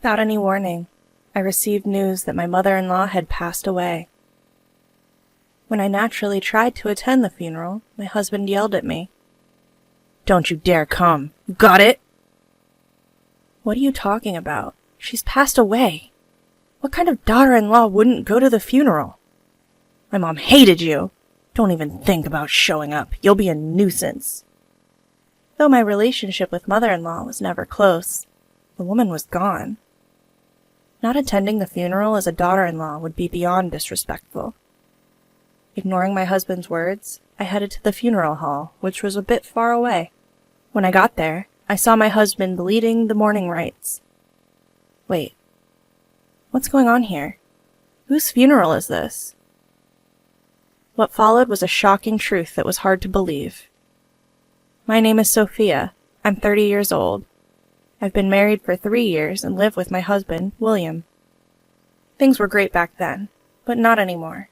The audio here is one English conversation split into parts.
Without any warning, I received news that my mother-in-law had passed away. When I naturally tried to attend the funeral, my husband yelled at me. "Don't you dare come! You got it?" "What are you talking about? She's passed away. What kind of daughter-in-law wouldn't go to the funeral?" "My mom hated you. Don't even think about showing up. You'll be a nuisance." Though my relationship with mother-in-law was never close, the woman was gone. Not attending the funeral as a daughter-in-law would be beyond disrespectful. Ignoring my husband's words, I headed to the funeral hall, which was a bit far away. When I got there, I saw my husband leading the mourning rites. Wait, what's going on here? Whose funeral is this? What followed was a shocking truth that was hard to believe. My name is Sophia. I'm 30 years old. I've been married for 3 years and live with my husband, William. Things were great back then, but not anymore.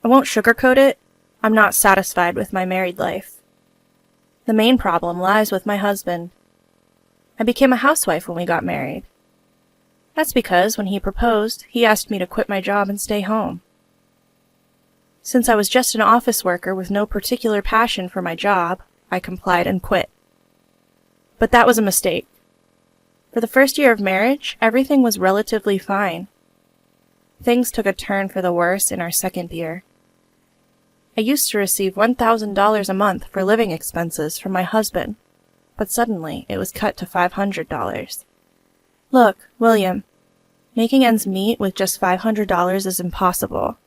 I won't sugarcoat it. I'm not satisfied with my married life. The main problem lies with my husband. I became a housewife when we got married. That's because when he proposed, he asked me to quit my job and stay home. Since I was just an office worker with no particular passion for my job, I complied and quit. But that was a mistake. For the first year of marriage, everything was relatively fine. Things took a turn for the worse in our second year. I used to receive $1,000 a month for living expenses from my husband, but suddenly it was cut to $500. Look, William, making ends meet with just $500 is impossible.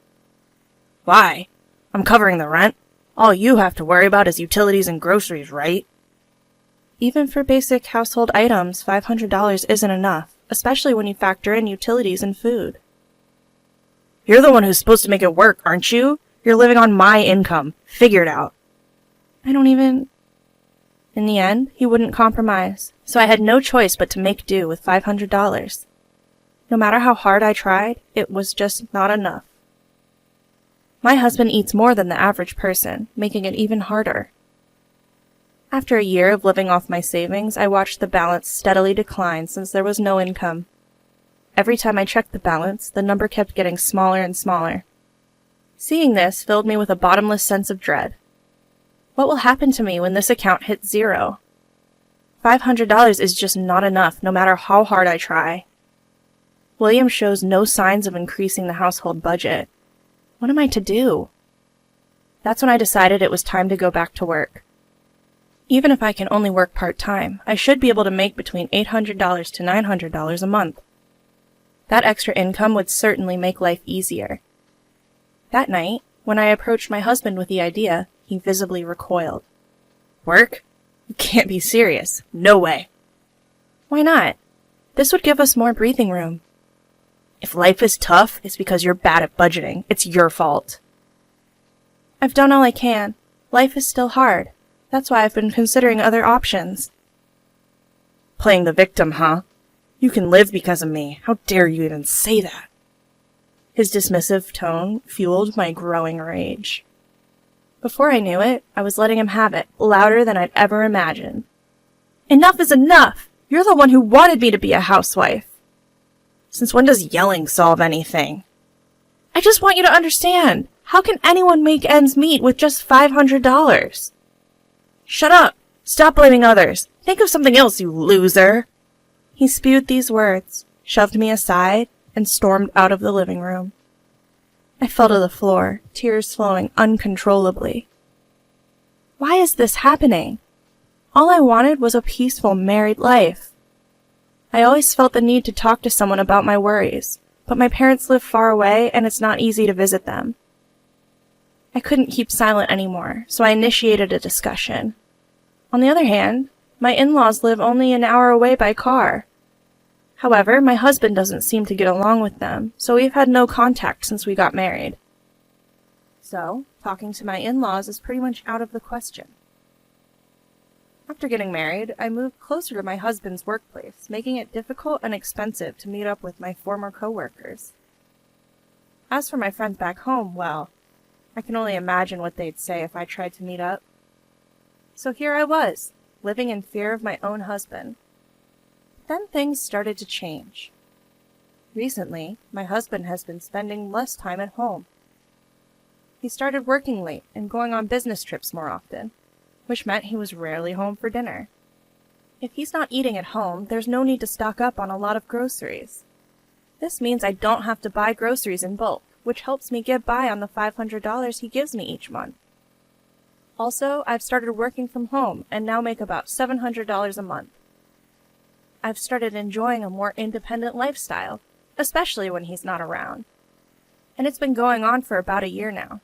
Why? I'm covering the rent. All you have to worry about is utilities and groceries, right? Even for basic household items, $500 isn't enough, especially when you factor in utilities and food. You're the one who's supposed to make it work, aren't you? You're living on my income. Figure it out. I don't even... In the end, he wouldn't compromise, so I had no choice but to make do with $500. No matter how hard I tried, it was just not enough. My husband eats more than the average person, making it even harder. After a year of living off my savings, I watched the balance steadily decline since there was no income. Every time I checked the balance, the number kept getting smaller and smaller. Seeing this filled me with a bottomless sense of dread. What will happen to me when this account hits zero? $500 is just not enough, no matter how hard I try. William shows no signs of increasing the household budget. What am I to do? That's when I decided it was time to go back to work. Even if I can only work part-time, I should be able to make between $800 to $900 a month. That extra income would certainly make life easier. That night, when I approached my husband with the idea, he visibly recoiled. Work? You can't be serious. No way. Why not? This would give us more breathing room. If life is tough, it's because you're bad at budgeting. It's your fault. I've done all I can. Life is still hard. That's why I've been considering other options. Playing the victim, huh? You can live because of me. How dare you even say that? His dismissive tone fueled my growing rage. Before I knew it, I was letting him have it, louder than I'd ever imagined. Enough is enough! You're the one who wanted me to be a housewife. Since when does yelling solve anything? I just want you to understand. How can anyone make ends meet with just $500? Shut up! Stop blaming others! Think of something else, you loser! He spewed these words, shoved me aside, and stormed out of the living room. I fell to the floor, tears flowing uncontrollably. Why is this happening? All I wanted was a peaceful married life. I always felt the need to talk to someone about my worries, but my parents live far away and it's not easy to visit them. I couldn't keep silent anymore, so I initiated a discussion. On the other hand, my in-laws live only an hour away by car. However, my husband doesn't seem to get along with them, so we've had no contact since we got married. So, talking to my in-laws is pretty much out of the question. After getting married, I moved closer to my husband's workplace, making it difficult and expensive to meet up with my former coworkers. As for my friends back home, well, I can only imagine what they'd say if I tried to meet up. So here I was, living in fear of my own husband. Then things started to change. Recently, my husband has been spending less time at home. He started working late and going on business trips more often, which meant he was rarely home for dinner. If he's not eating at home, there's no need to stock up on a lot of groceries. This means I don't have to buy groceries in bulk, which helps me get by on the $500 he gives me each month. Also, I've started working from home and now make about $700 a month. I've started enjoying a more independent lifestyle, especially when he's not around. And it's been going on for about a year now.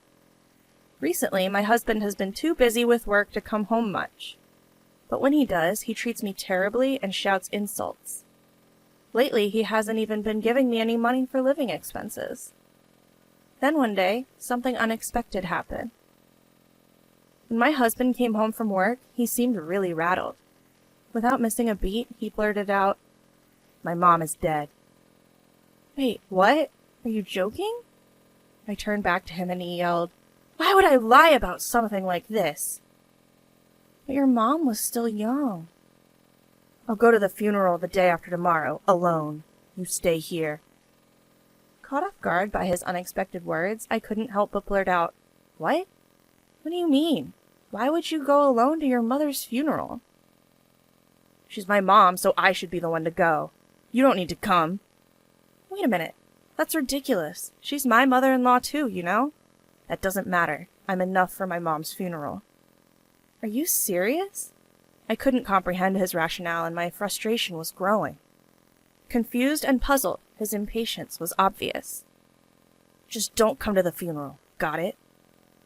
Recently, my husband has been too busy with work to come home much. But when he does, he treats me terribly and shouts insults. Lately, he hasn't even been giving me any money for living expenses. Then one day, something unexpected happened. When my husband came home from work, he seemed really rattled. Without missing a beat, he blurted out, "My mom is dead." "Wait, what? Are you joking?" I turned back to him and he yelled, "Why would I lie about something like this?" "But your mom was still young." "I'll go to the funeral the day after tomorrow, alone. You stay here." Caught off guard by his unexpected words, I couldn't help but blurt out, "What? What do you mean? Why would you go alone to your mother's funeral?" "She's my mom, so I should be the one to go. You don't need to come." "Wait a minute. That's ridiculous. She's my mother-in-law too, you know?" "That doesn't matter. I'm enough for my mom's funeral." "Are you serious?" I couldn't comprehend his rationale and my frustration was growing. Confused and puzzled, his impatience was obvious. "Just don't come to the funeral. Got it?"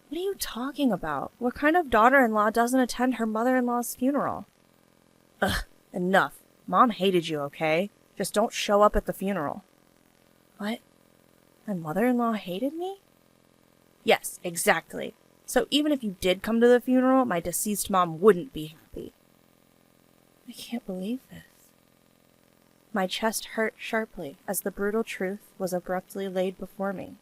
"What are you talking about? What kind of daughter-in-law doesn't attend her mother-in-law's funeral?" "Ugh, enough. Mom hated you, okay? Just don't show up at the funeral." "What? My mother-in-law hated me?" "Yes, exactly. So even if you did come to the funeral, my deceased mom wouldn't be happy." I can't believe this. My chest hurt sharply as the brutal truth was abruptly laid before me.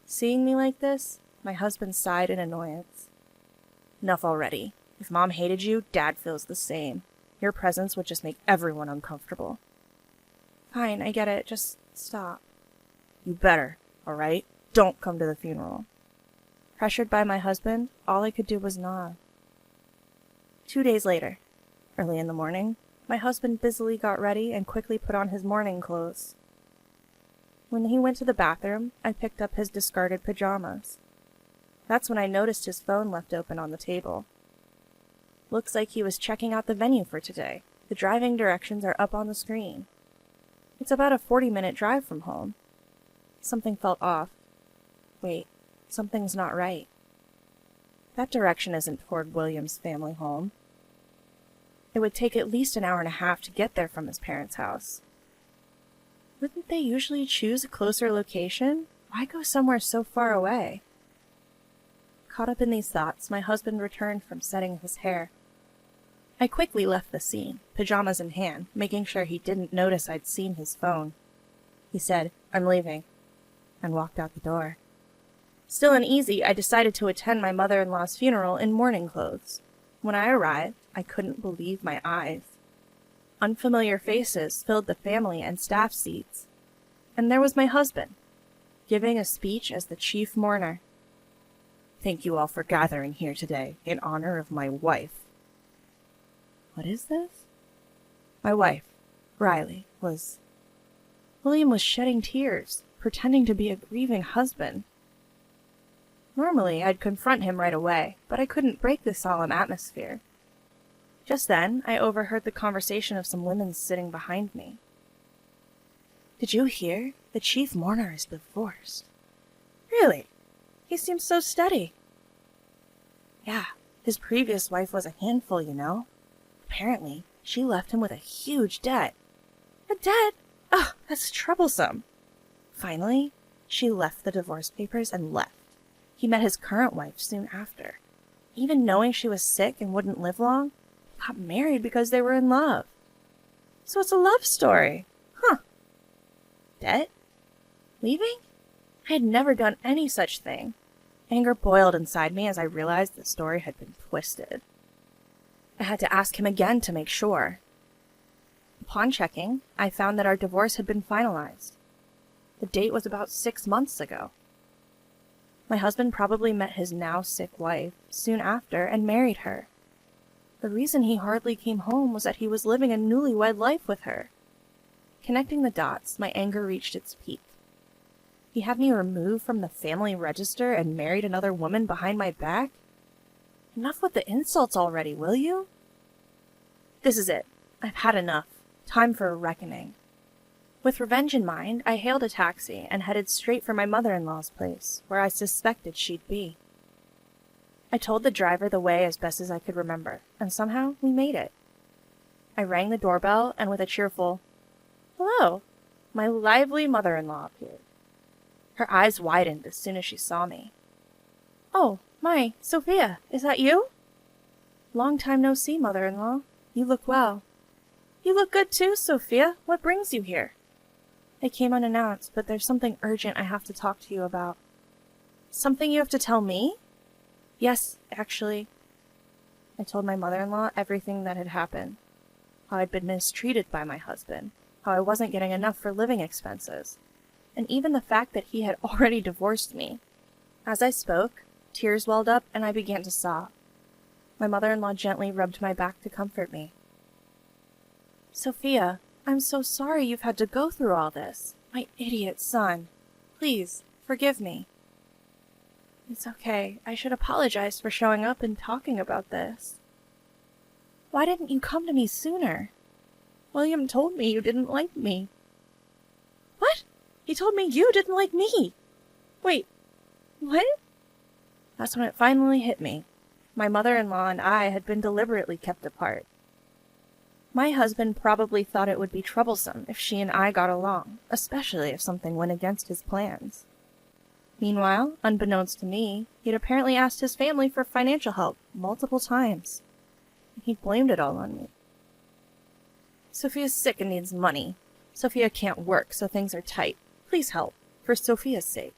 Seeing me like this, my husband sighed in annoyance. "Enough already. If Mom hated you, Dad feels the same. Your presence would just make everyone uncomfortable." "Fine, I get it. Just stop." "You better, all right? Don't come to the funeral." Pressured by my husband, all I could do was nod. 2 days later, early in the morning, my husband busily got ready and quickly put on his morning clothes. When he went to the bathroom, I picked up his discarded pajamas. That's when I noticed his phone left open on the table. Looks like he was checking out the venue for today. The driving directions are up on the screen. It's about a 40-minute drive from home. Something felt off. Wait, something's not right. That direction isn't toward William's family home. It would take at least an hour and a half to get there from his parents' house. Wouldn't they usually choose a closer location? Why go somewhere so far away? Caught up in these thoughts, my husband returned from setting his hair. I quickly left the scene, pajamas in hand, making sure he didn't notice I'd seen his phone. He said, "I'm leaving," and walked out the door. Still uneasy, I decided to attend my mother-in-law's funeral in morning clothes. When I arrived, I couldn't believe my eyes. Unfamiliar faces filled the family and staff seats. And there was my husband, giving a speech as the chief mourner. "Thank you all for gathering here today in honor of my wife." What is this? My wife, Riley, was... William was shedding tears, pretending to be a grieving husband. Normally, I'd confront him right away, but I couldn't break the solemn atmosphere. Just then, I overheard the conversation of some women sitting behind me. "Did you hear? The chief mourner is divorced." "Really? He seems so steady." "Yeah, his previous wife was a handful, you know. Apparently, she left him with a huge debt." "A debt? Oh, that's troublesome." Finally, she left the divorce papers and left. He met his current wife soon after. Even knowing she was sick and wouldn't live long, got married because they were in love. So it's a love story. Huh. Debt? Leaving? I had never done any such thing. Anger boiled inside me as I realized the story had been twisted. I had to ask him again to make sure. Upon checking, I found that our divorce had been finalized. The date was about 6 months ago. My husband probably met his now sick wife soon after and married her. The reason he hardly came home was that he was living a newlywed life with her. Connecting the dots, my anger reached its peak. He had me removed from the family register and married another woman behind my back? Enough with the insults already, will you? This is it. I've had enough. Time for a reckoning. With revenge in mind, I hailed a taxi and headed straight for my mother-in-law's place, where I suspected she'd be. I told the driver the way as best as I could remember, and somehow we made it. I rang the doorbell, and with a cheerful, "Hello," my lively mother-in-law appeared. Her eyes widened as soon as she saw me. "Oh, my, Sophia, is that you?" "Long time no see, mother-in-law. You look well." "You look good too, Sophia. What brings you here?" "I came unannounced, but there's something urgent I have to talk to you about." "Something you have to tell me?" "Yes, actually." I told my mother-in-law everything that had happened. How I'd been mistreated by my husband, how I wasn't getting enough for living expenses, and even the fact that he had already divorced me. As I spoke, tears welled up and I began to sob. My mother-in-law gently rubbed my back to comfort me. "Sophia, I'm so sorry you've had to go through all this. My idiot son. Please, forgive me." "It's okay. I should apologize for showing up and talking about this." "Why didn't you come to me sooner?" "William told me you didn't like me." "What? He told me you didn't like me? Wait, what?" That's when it finally hit me. My mother-in-law and I had been deliberately kept apart. My husband probably thought it would be troublesome if she and I got along, especially if something went against his plans. Meanwhile, unbeknownst to me, he'd apparently asked his family for financial help multiple times. He blamed it all on me. "Sophia's sick and needs money. Sophia can't work, so things are tight. Please help, for Sophia's sake."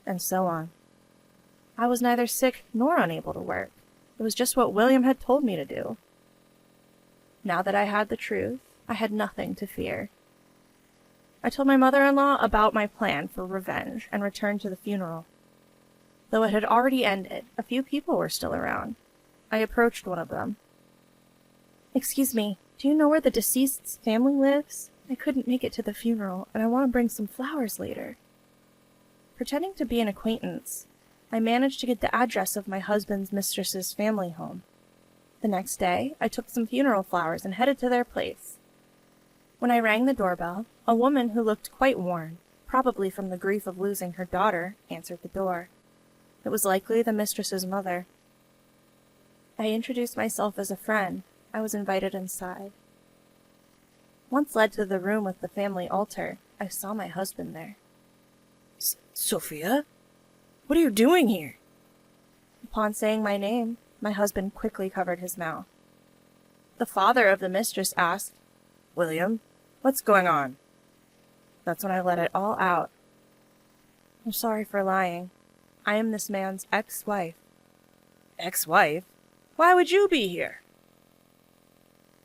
And so on. I was neither sick nor unable to work. It was just what William had told me to do. Now that I had the truth, I had nothing to fear. I told my mother-in-law about my plan for revenge and returned to the funeral. Though it had already ended, a few people were still around. I approached one of them. "Excuse me, do you know where the deceased's family lives? I couldn't make it to the funeral, and I want to bring some flowers later." Pretending to be an acquaintance, I managed to get the address of my husband's mistress's family home. The next day, I took some funeral flowers and headed to their place. When I rang the doorbell, a woman who looked quite worn, probably from the grief of losing her daughter, answered the door. It was likely the mistress's mother. I introduced myself as a friend. I was invited inside. Once led to the room with the family altar, I saw my husband there. "Sophia? What are you doing here?" Upon saying my name, my husband quickly covered his mouth. The father of the mistress asked, "William, what's going on?" That's when I let it all out. "I'm sorry for lying. I am this man's ex-wife." "Ex-wife? Why would you be here?"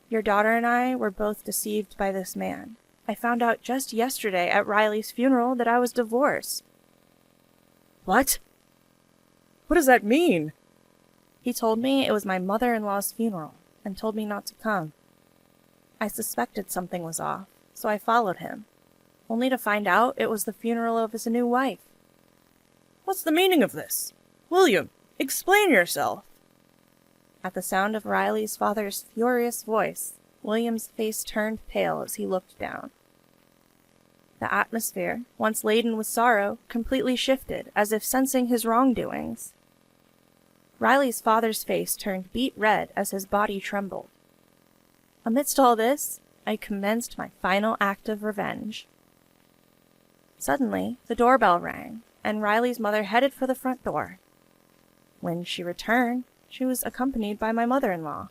"Your daughter and I were both deceived by this man. I found out just yesterday at Riley's funeral that I was divorced." "What? What does that mean?" "He told me it was my mother-in-law's funeral and told me not to come. I suspected something was off, so I followed him, only to find out it was the funeral of his new wife." "What's the meaning of this? William, explain yourself." At the sound of Riley's father's furious voice, William's face turned pale as he looked down. The atmosphere, once laden with sorrow, completely shifted, as if sensing his wrongdoings. Riley's father's face turned beet red as his body trembled. Amidst all this, I commenced my final act of revenge. Suddenly, the doorbell rang, and Riley's mother headed for the front door. When she returned, she was accompanied by my mother-in-law.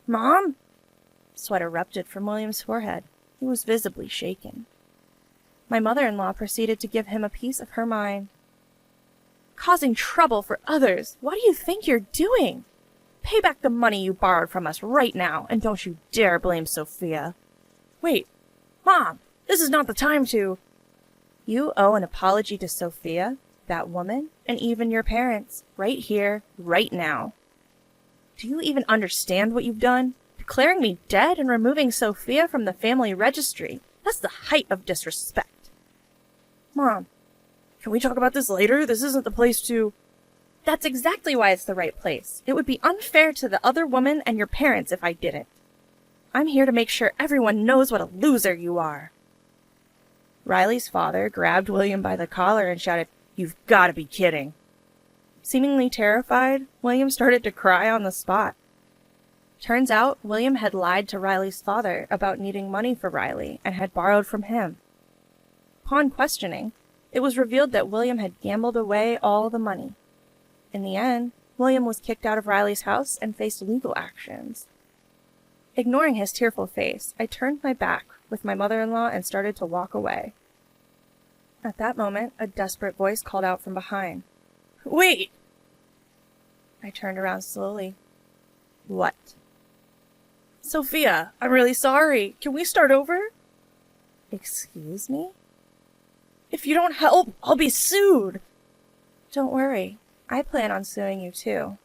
"Mom?" Sweat erupted from William's forehead. He was visibly shaken. My mother-in-law proceeded to give him a piece of her mind. "Causing trouble for others! What do you think you're doing? Pay back the money you borrowed from us right now, and don't you dare blame Sophia. Wait, Mom, this is not the time to... You owe an apology to Sophia, that woman, and even your parents, right here, right now. Do you even understand what you've done? Declaring me dead and removing Sophia from the family registry. That's the height of disrespect. Mom, can we talk about this later? This isn't the place to... That's exactly why it's the right place. It would be unfair to the other woman and your parents if I didn't. I'm here to make sure everyone knows what a loser you are. Riley's father grabbed William by the collar and shouted, "You've got to be kidding." Seemingly terrified, William started to cry on the spot. Turns out, William had lied to Riley's father about needing money for Riley and had borrowed from him. Upon questioning, it was revealed that William had gambled away all the money. In the end, William was kicked out of Riley's house and faced legal actions. Ignoring his tearful face, I turned my back with my mother-in-law and started to walk away. At that moment, a desperate voice called out from behind. "Wait!" I turned around slowly. "What?" "Sophia, I'm really sorry. Can we start over?" "Excuse me?" "If you don't help, I'll be sued." "Don't worry. I plan on suing you too."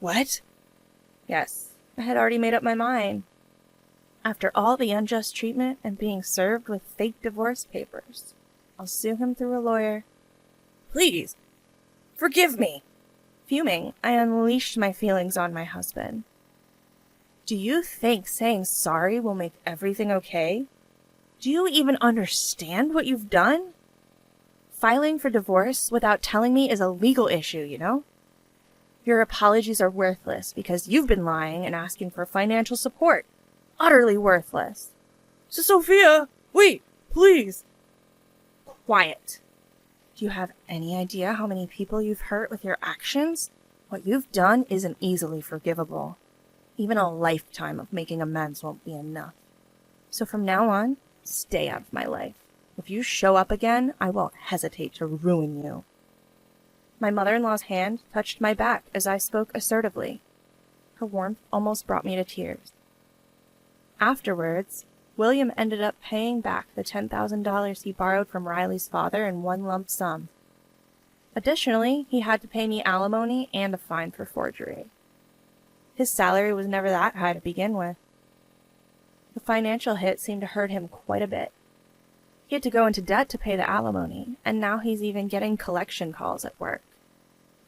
"What?" Yes, I had already made up my mind. After all the unjust treatment and being served with fake divorce papers, I'll sue him through a lawyer. "Please, forgive me." Fuming, I unleashed my feelings on my husband. "Do you think saying sorry will make everything okay? Do you even understand what you've done? Filing for divorce without telling me is a legal issue, you know? Your apologies are worthless because you've been lying and asking for financial support. Utterly worthless." "Sophia, wait, please." "Quiet. Do you have any idea how many people you've hurt with your actions? What you've done isn't easily forgivable. Even a lifetime of making amends won't be enough. So from now on, stay out of my life. If you show up again, I won't hesitate to ruin you." My mother-in-law's hand touched my back as I spoke assertively. Her warmth almost brought me to tears. Afterwards, William ended up paying back the $10,000 he borrowed from Riley's father in one lump sum. Additionally, he had to pay me alimony and a fine for forgery. His salary was never that high to begin with. The financial hit seemed to hurt him quite a bit. He had to go into debt to pay the alimony, and now he's even getting collection calls at work.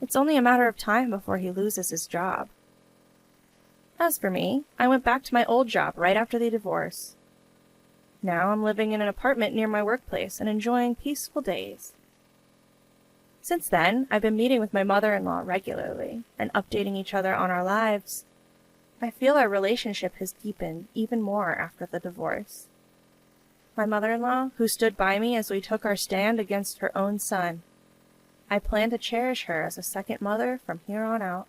It's only a matter of time before he loses his job. As for me, I went back to my old job right after the divorce. Now I'm living in an apartment near my workplace and enjoying peaceful days. Since then, I've been meeting with my mother-in-law regularly and updating each other on our lives. I feel our relationship has deepened even more after the divorce. My mother-in-law, who stood by me as we took our stand against her own son. I plan to cherish her as a second mother from here on out.